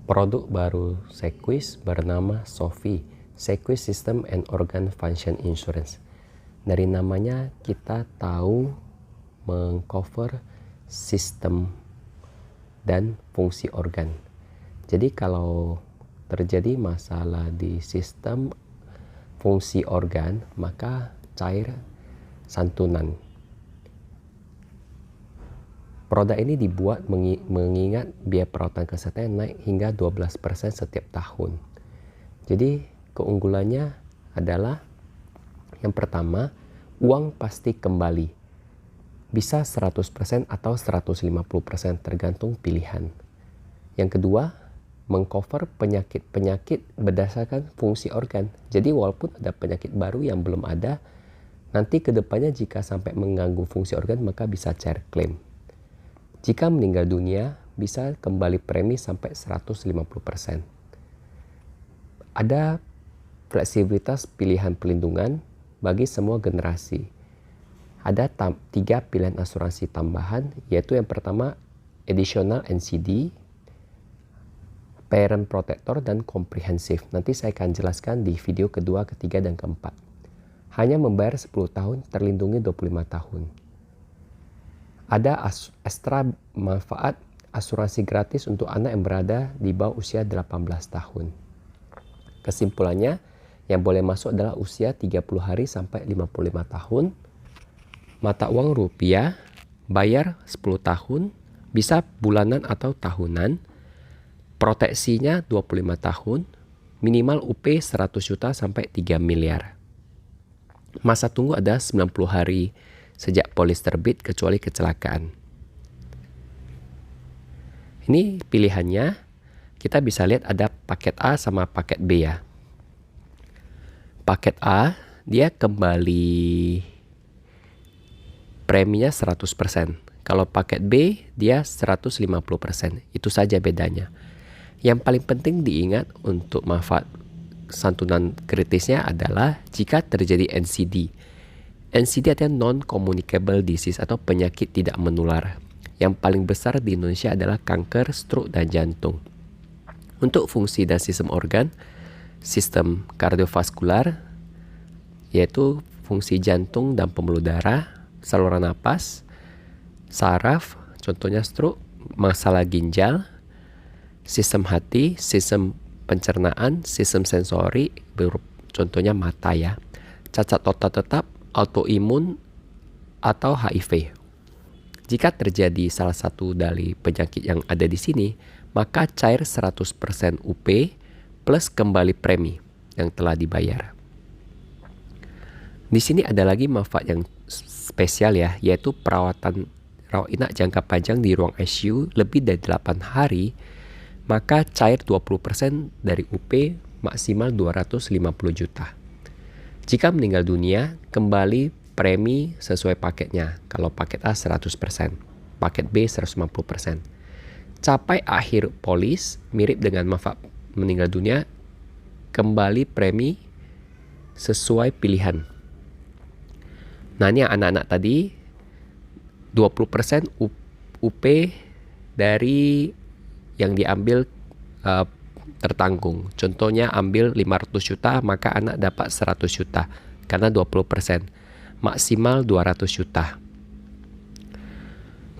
Produk baru Sequis bernama SOFI, Sequis System and Organ Function Insurance. Dari namanya kita tahu mengcover sistem dan fungsi organ. Jadi kalau terjadi masalah di sistem fungsi organ, maka cair santunan. Produk ini dibuat mengingat biaya perawatan kesehatan naik hingga 12% setiap tahun. Jadi keunggulannya adalah yang pertama, uang pasti kembali. Bisa 100% atau 150% tergantung pilihan. Yang kedua, mengcover penyakit-penyakit berdasarkan fungsi organ. Jadi walaupun ada penyakit baru yang belum ada, nanti ke depannya jika sampai mengganggu fungsi organ maka bisa cair klaim. Jika meninggal dunia, bisa kembali premi sampai 150%. Ada fleksibilitas pilihan pelindungan bagi semua generasi. Ada 3 pilihan asuransi tambahan, yaitu yang pertama additional NCD, parent protector, dan comprehensive. Nanti saya akan jelaskan di video kedua, ketiga, dan keempat. Hanya membayar 10 tahun, terlindungi 25 tahun. Ada ekstra manfaat asuransi gratis untuk anak yang berada di bawah usia 18 tahun. Kesimpulannya, yang boleh masuk adalah usia 30 hari sampai 55 tahun. Mata uang rupiah, bayar 10 tahun, bisa bulanan atau tahunan. Proteksinya 25 tahun, minimal UP 100 juta sampai 3 miliar. Masa tunggu ada 90 hari sejak polis terbit kecuali kecelakaan. Ini pilihannya, kita bisa lihat ada paket A sama paket B ya. Paket A, dia kembali preminya 100%. Kalau paket B, dia 150%. Itu saja bedanya. Yang paling penting diingat untuk manfaat santunan kritisnya adalah jika terjadi NCD. NCD adalah non-communicable disease atau penyakit tidak menular. Yang paling besar di Indonesia adalah kanker, stroke, dan jantung. Untuk fungsi dan sistem organ, sistem kardiovaskular, yaitu fungsi jantung dan pembuluh darah, saluran napas, saraf, contohnya stroke, masalah ginjal, sistem hati, sistem pencernaan, sistem sensori, contohnya mata ya, cacat otot tetap, autoimun, atau HIV. Jika terjadi salah satu dari penyakit yang ada di sini, maka cair 100% UP plus kembali premi yang telah dibayar. Di sini ada lagi manfaat yang spesial ya, yaitu perawatan rawat inap jangka panjang di ruang ICU lebih dari 8 hari, maka cair 20% dari UP maksimal 250 juta. Jika meninggal dunia, kembali premi sesuai paketnya. Kalau paket A 100%, paket B 150%. Capai akhir polis, mirip dengan manfaat meninggal dunia, kembali premi sesuai pilihan. Nah ini anak-anak tadi, 20% UP dari yang diambil tertanggung. Contohnya ambil 500 juta, maka anak dapat 100 juta. Karena 20%. Maksimal 200 juta.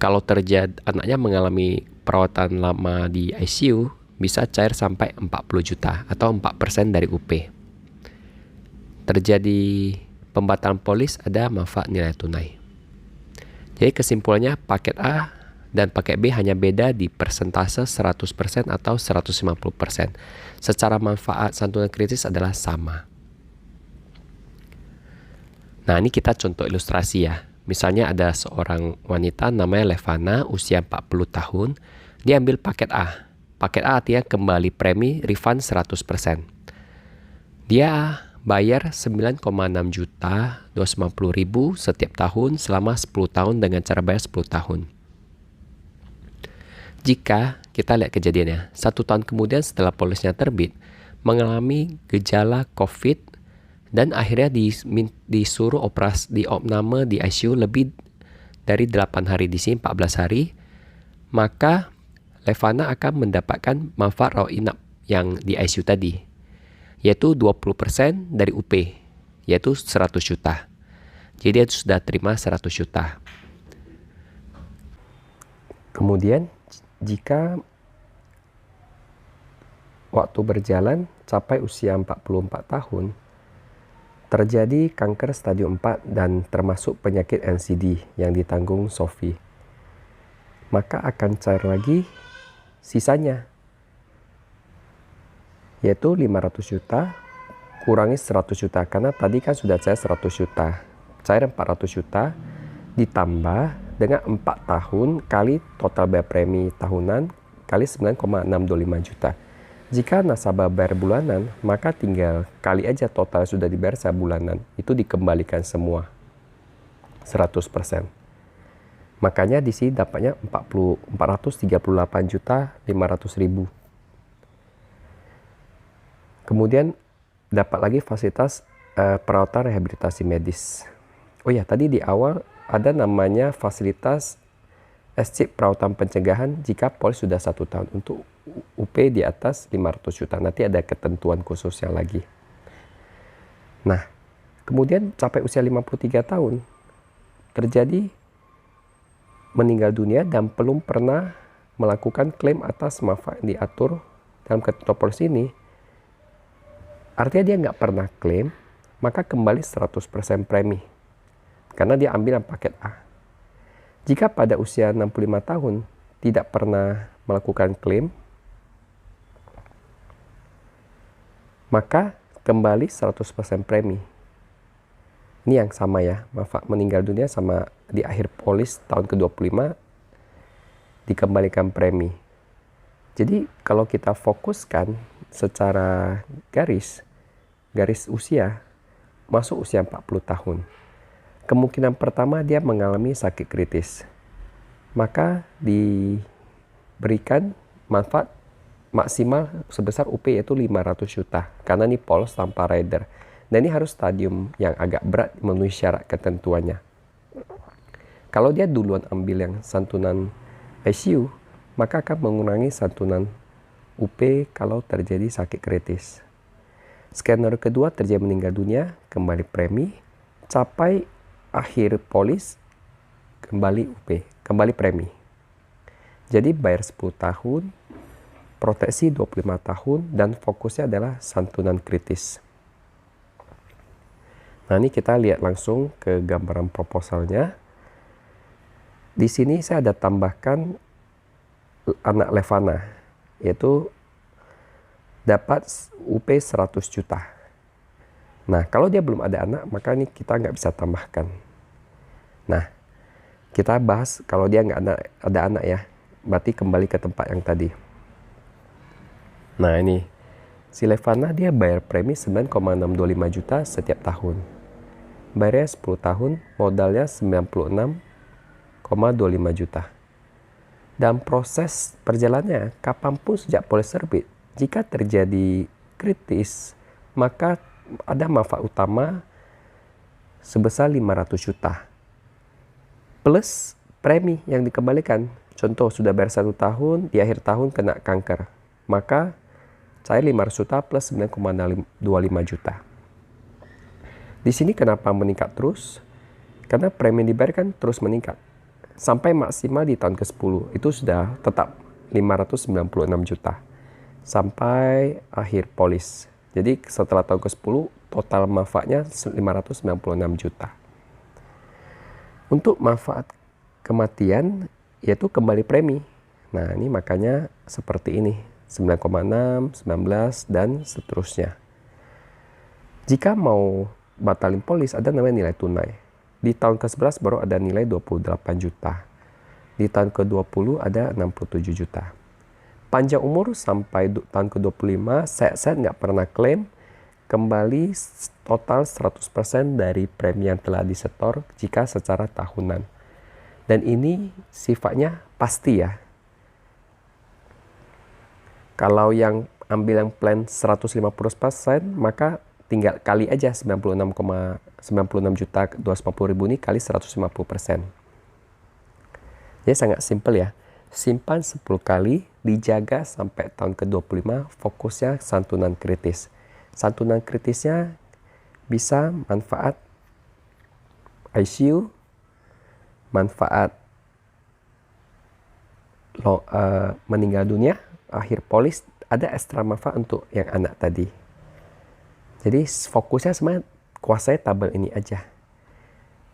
Kalau terjadi anaknya mengalami perawatan lama di ICU, bisa cair sampai 40 juta atau 4% dari UP. Terjadi pembatalan polis, ada manfaat nilai tunai. Jadi kesimpulannya, paket A dan paket B hanya beda di persentase 100% atau 150%. Secara manfaat santunan kritis adalah sama. Nah ini kita contoh ilustrasi ya. Misalnya ada seorang wanita namanya Levana, usia 40 tahun. Dia ambil paket A. Paket A artinya kembali premi refund 100%. Dia bayar 9,6 juta 250 ribu setiap tahun selama 10 tahun dengan cara bayar 10 tahun. Jika kita lihat kejadiannya, 1 tahun kemudian setelah polisnya terbit, mengalami gejala COVID dan akhirnya disuruh operasi di opname di ICU lebih dari 8 hari, di sini 14 hari, maka Levana akan mendapatkan manfaat rawat inap yang di ICU tadi, yaitu 20% dari UP, yaitu 100 juta. Jadi dia sudah terima 100 juta. Kemudian jika waktu berjalan sampai usia 44 tahun, terjadi kanker stadium 4 dan termasuk penyakit NCD yang ditanggung Sophie, maka akan cair lagi sisanya, yaitu 500 juta kurangi 100 juta, karena tadi kan sudah cair 100 juta, cair 400 juta ditambah dengan 4 tahun kali total bayar premi tahunan kali 9,625 juta. Jika nasabah bayar bulanan, maka tinggal kali aja total sudah dibayar sebulanan, itu dikembalikan semua 100%. Makanya di sini dapatnya 438 juta 500 ribu. Kemudian dapat lagi fasilitas perawatan rehabilitasi medis. Oh ya, tadi di awal ada namanya fasilitas SC perawatan pencegahan jika polis sudah 1 tahun untuk UP di atas 500 juta. Nanti ada ketentuan khususnya lagi. Nah, kemudian sampai usia 53 tahun terjadi meninggal dunia dan belum pernah melakukan klaim atas manfaat yang diatur dalam ketentuan polis ini. Artinya dia nggak pernah klaim, maka kembali 100% premi. Karena dia ambil yang paket A. Jika pada usia 65 tahun tidak pernah melakukan klaim, maka kembali 100% premi. Ini yang sama ya, manfaat meninggal dunia sama di akhir polis tahun ke-25 dikembalikan premi. Jadi kalau kita fokuskan secara garis usia, masuk usia 40 tahun. Kemungkinan pertama dia mengalami sakit kritis. Maka diberikan manfaat maksimal sebesar UP yaitu 500 juta. Karena ini polos tanpa rider. Dan ini harus stadium yang agak berat memenuhi syarat ketentuannya. Kalau dia duluan ambil yang santunan ICU, maka akan mengurangi santunan UP kalau terjadi sakit kritis. Skenario kedua terjadi meninggal dunia, kembali premi, capai akhir polis, kembali UP, kembali premi. Jadi bayar 10 tahun, proteksi 25 tahun, dan fokusnya adalah santunan kritis. Nah, ini kita lihat langsung ke gambaran proposalnya. Di sini saya ada tambahkan anak Levana, yaitu dapat UP 100 juta. Nah, kalau dia belum ada anak, maka ini kita nggak bisa tambahkan. Nah, kita bahas kalau dia nggak ada anak ya, berarti kembali ke tempat yang tadi. Nah, ini si Levana dia bayar premi 9,625 juta setiap tahun. Bayarnya 10 tahun, modalnya 96,25 juta. Dan proses perjalanannya, kapanpun sejak polis terbit, jika terjadi kritis, maka ada manfaat utama sebesar 500 juta. Plus premi yang dikembalikan. Contoh, sudah bayar 1 tahun, di akhir tahun kena kanker. Maka cair 500 juta plus 9,25 juta. Di sini kenapa meningkat terus? Karena premi yang dibayarkan terus meningkat. Sampai maksimal di tahun ke-10, itu sudah tetap 596 juta. Sampai akhir polis. Jadi setelah tahun ke-10, total manfaatnya 596 juta. Untuk manfaat kematian, yaitu kembali premi. Nah, ini makanya seperti ini. 9,6, 19, dan seterusnya. Jika mau batalin polis, ada namanya nilai tunai. Di tahun ke-11 baru ada nilai 28 juta. Di tahun ke-20 ada 67 juta. Panjang umur sampai tahun ke-25, saya nggak pernah klaim, kembali total 100% dari premi yang telah disetor jika secara tahunan. Dan ini sifatnya pasti ya. Kalau yang ambil yang plan 150%, maka tinggal kali aja 96 juta 250 ribu ini kali 150%. Jadi sangat simpel ya. Simpan 10 kali dijaga sampai tahun ke-25, fokusnya santunan kritis. Santunan kritisnya bisa manfaat ICU, manfaat meninggal dunia, akhir polis, ada ekstra manfaat untuk yang anak tadi. Jadi fokusnya sebenarnya kuasai tabel ini aja.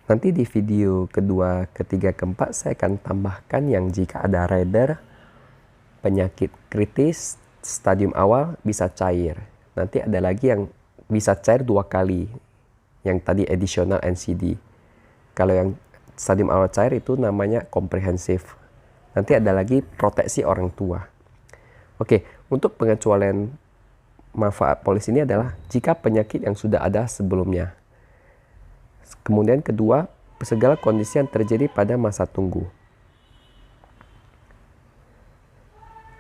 Nanti di video kedua, ketiga, keempat saya akan tambahkan yang jika ada rider, penyakit kritis, stadium awal bisa cair. Nanti ada lagi yang bisa cair 2 kali, yang tadi additional NCD. Kalau yang stadium awal cair itu namanya komprehensif. Nanti ada lagi proteksi orang tua. Oke, untuk pengecualian manfaat polis ini adalah jika penyakit yang sudah ada sebelumnya. Kemudian kedua, segala kondisi yang terjadi pada masa tunggu.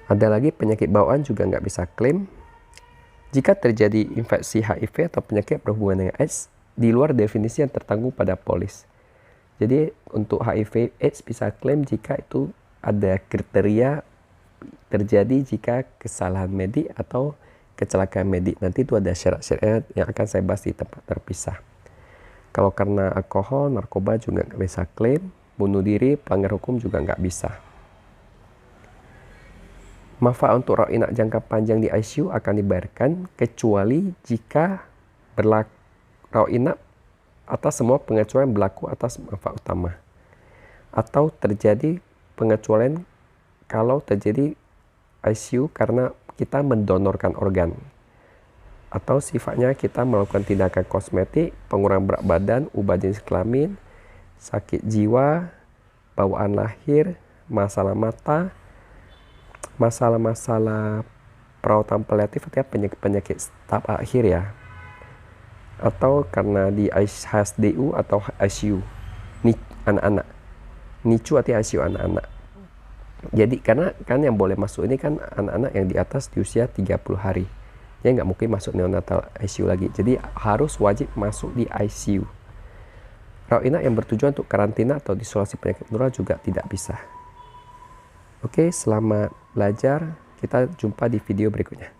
Ada lagi penyakit bawaan juga nggak bisa klaim. Jika terjadi infeksi HIV atau penyakit berhubungan dengan AIDS, di luar definisi yang tertanggung pada polis. Jadi untuk HIV AIDS bisa klaim jika itu ada kriteria terjadi jika kesalahan medik atau kecelakaan medik. Nanti itu ada syarat-syaratnya yang akan saya bahas di tempat terpisah. Kalau karena alkohol, narkoba juga nggak bisa klaim, bunuh diri, pelanggar hukum juga nggak bisa. Manfaat untuk rawat inap jangka panjang di ICU akan dibayarkan kecuali jika rawat inap atas semua pengecualian berlaku atas manfaat utama. Atau terjadi pengecualian kalau terjadi ICU karena kita mendonorkan organ. Atau sifatnya kita melakukan tindakan kosmetik, pengurangan berat badan, ubah jenis kelamin, sakit jiwa, bawaan lahir, masalah mata, masalah-masalah perawatan paliatif atau penyakit tahap akhir ya. Atau karena di HSDU atau ICU, anak-anak. NICU atau ICU anak-anak. Jadi karena kan yang boleh masuk ini kan anak-anak yang di atas di usia 30 hari. Ya nggak mungkin masuk neonatal ICU lagi. Jadi harus wajib masuk di ICU. Rawat inap yang bertujuan untuk karantina atau isolasi penyakit menular juga tidak bisa. Oke, selamat belajar. Kita jumpa di video berikutnya.